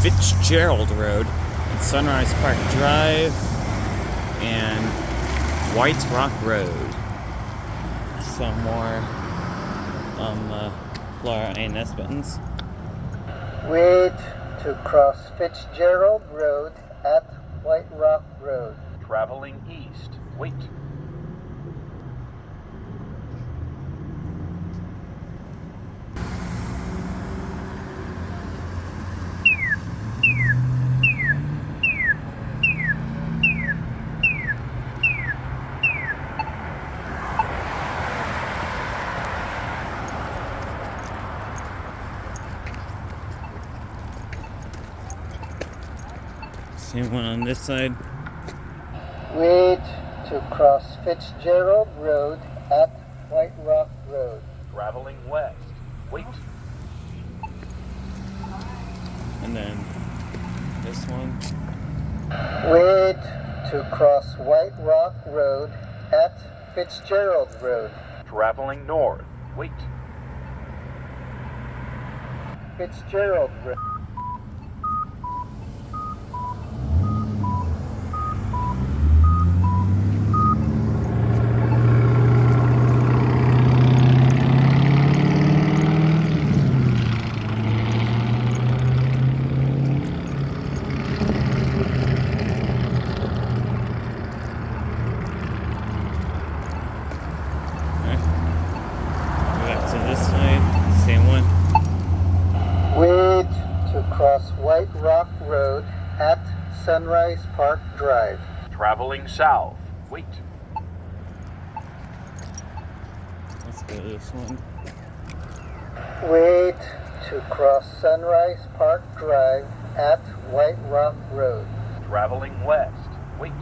Fitzgerald Road and Sunrise Park Drive and White Rock Road. Some more Polara iNS buttons. Wait to cross Fitzgerald Road at White Rock Road. Traveling east. Wait. Same one on this side. Wait to cross Fitzgerald Road at White Rock Road. Traveling west. Wait. And then this one. Wait to cross White Rock Road at Fitzgerald Road. Traveling north. Wait. Fitzgerald Road. Back to this side, same one. Wait to cross White Rock Road at Sunrise Park Drive. Traveling south. Wait. Let's go to this one. Wait to cross Sunrise Park Drive at White Rock Road. Traveling west. Wait.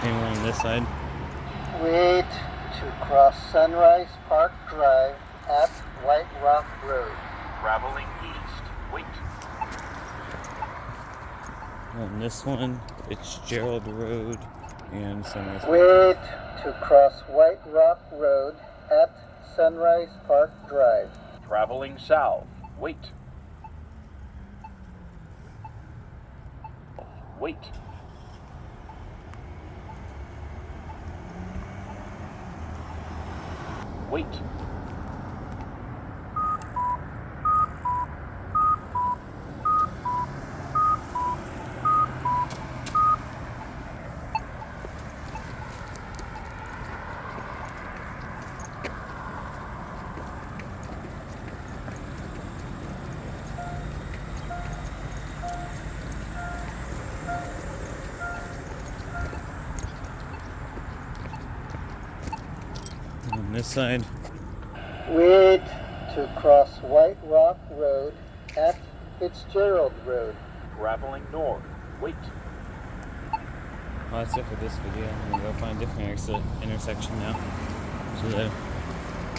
Same one on this side. Wait to cross Sunrise Park Drive at White Rock Road. Traveling east. Wait. On this one, Fitzgerald Road and Sunrise Park. Wait to cross White Rock Road at Sunrise Park Drive. Traveling south. Wait. Wait. Wait. On this side. Wait to cross White Rock Road at Fitzgerald Road. Traveling north. Wait. Well, that's it for this video. I'm gonna go find a different intersection now. So